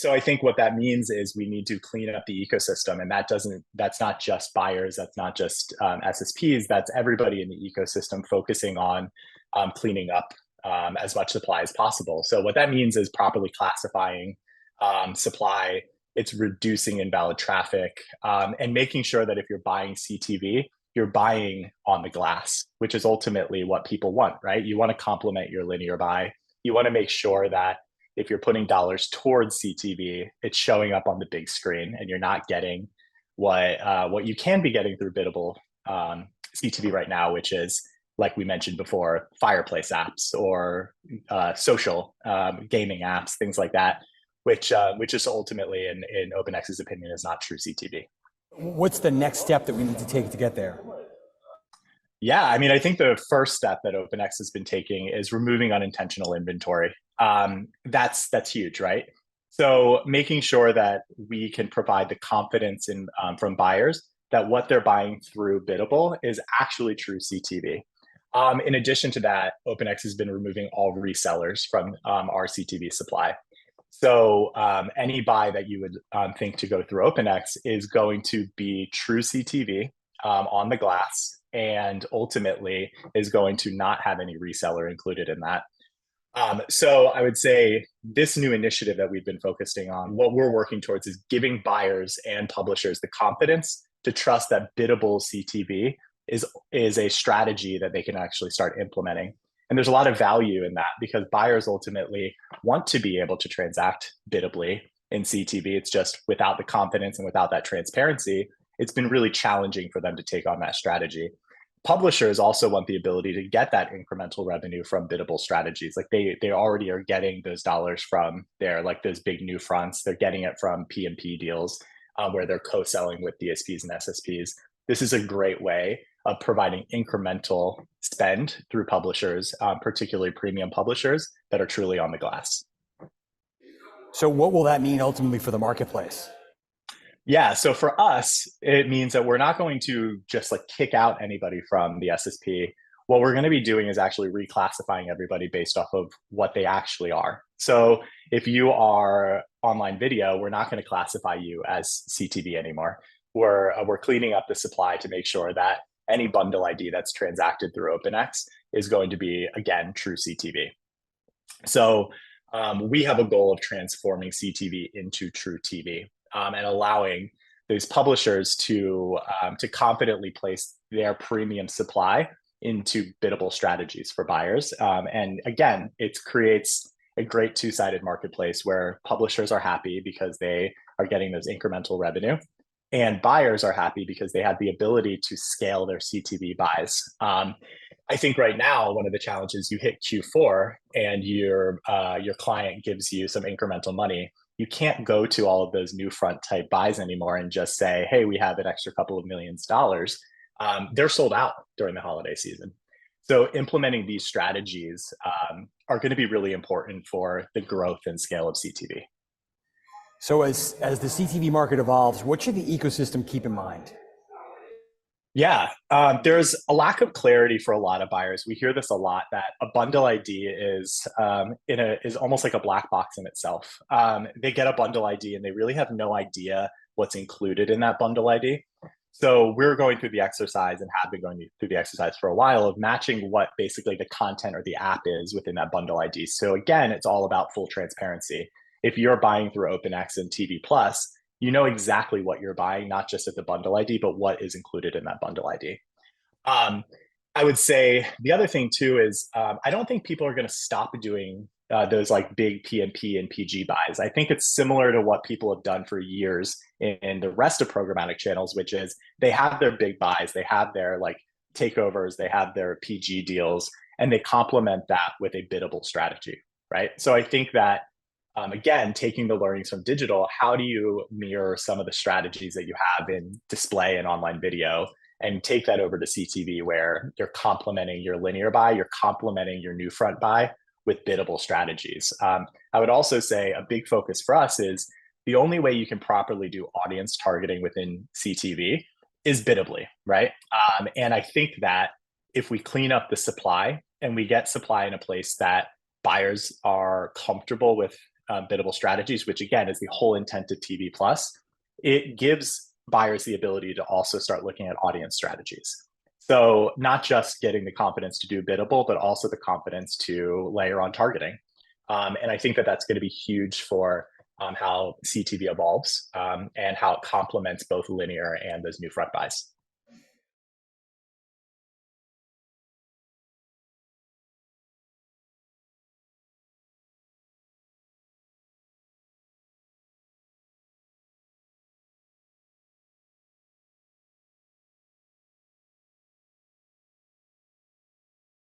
So I think what that means is we need to clean up the ecosystem, and that's not just buyers, that's not just SSPs, that's everybody in the ecosystem focusing on cleaning up as much supply as possible. So what that means is properly classifying supply. It's reducing invalid traffic, and making sure that if you're buying CTV, you're buying on the glass, which is ultimately what people want, right? You want to complement your linear buy. You want to make sure that if you're putting dollars towards CTV, it's showing up on the big screen, and you're not getting what you can be getting through biddable CTV right now, which is, like we mentioned before, fireplace apps or social gaming apps, things like that, which is ultimately, in OpenX's opinion, is not true CTV. What's the next step that we need to take to get there? Yeah, I mean, I think the first step that OpenX has been taking is removing unintentional inventory. That's huge, right? So making sure that we can provide the confidence from buyers that what they're buying through Biddable is actually true CTV. In addition to that, OpenX has been removing all resellers from our CTV supply. So any buy that you would think to go through OpenX is going to be true CTV on the glass, and ultimately is going to not have any reseller included in that. So I would say this new initiative that we've been focusing on, what we're working towards is giving buyers and publishers the confidence to trust that biddable CTV is a strategy that they can actually start implementing. And there's a lot of value in that, because buyers ultimately want to be able to transact biddably in CTV. It's just without the confidence and without that transparency, it's been really challenging for them to take on that strategy. Publishers also want the ability to get that incremental revenue from biddable strategies. Like they already are getting those dollars from their, like, those big new fronts. They're getting it from PMP deals where they're co-selling with DSPs and SSPs. This is a great way of providing incremental spend through publishers, particularly premium publishers that are truly on the glass. So what will that mean ultimately for the marketplace? Yeah, so for us, it means that we're not going to just like kick out anybody from the SSP. What we're going to be doing is actually reclassifying everybody based off of what they actually are. So if you are online video, we're not going to classify you as CTV anymore. We're cleaning up the supply to make sure that any bundle ID that's transacted through OpenX is going to be, again, true CTV. So we have a goal of transforming CTV into true TV, and allowing those publishers to confidently place their premium supply into biddable strategies for buyers. And again, it creates a great two-sided marketplace where publishers are happy because they are getting those incremental revenue, and buyers are happy because they have the ability to scale their CTV buys. I think right now, one of the challenges, you hit Q4 and your client gives you some incremental money. You can't go to all of those new front type buys anymore and just say, hey, we have an extra couple of $millions. They're sold out during the holiday season. So implementing these strategies are going to be really important for the growth and scale of CTV. So as the CTV market evolves, what should the ecosystem keep in mind? Yeah, there's a lack of clarity for a lot of buyers. We hear this a lot, that a bundle ID is almost like a black box in itself. They get a bundle ID and they really have no idea what's included in that bundle ID. So we're going through the exercise, and have been going through the exercise for a while, of matching what basically the content or the app is within that bundle ID. So again, it's all about full transparency. If you're buying through OpenX and TV Plus, you know exactly what you're buying, not just at the bundle ID, but what is included in that bundle ID. I would say the other thing too is I don't think people are going to stop doing those like big PMP and PG buys. I think it's similar to what people have done for years in the rest of programmatic channels, which is they have their big buys, they have their like takeovers, they have their PG deals, and they complement that with a biddable strategy, right? So I think that again, taking the learnings from digital, how do you mirror some of the strategies that you have in display and online video, and take that over to CTV, where you're complementing your linear buy, you're complementing your new front buy with biddable strategies. I would also say a big focus for us is the only way you can properly do audience targeting within CTV is biddably, right? And I think that if we clean up the supply and we get supply in a place that buyers are comfortable with biddable strategies, which again is the whole intent of TV Plus, it gives buyers the ability to also start looking at audience strategies. So not just getting the confidence to do biddable, but also the confidence to layer on targeting. And I think that that's going to be huge for how CTV evolves and how it complements both linear and those new front buys.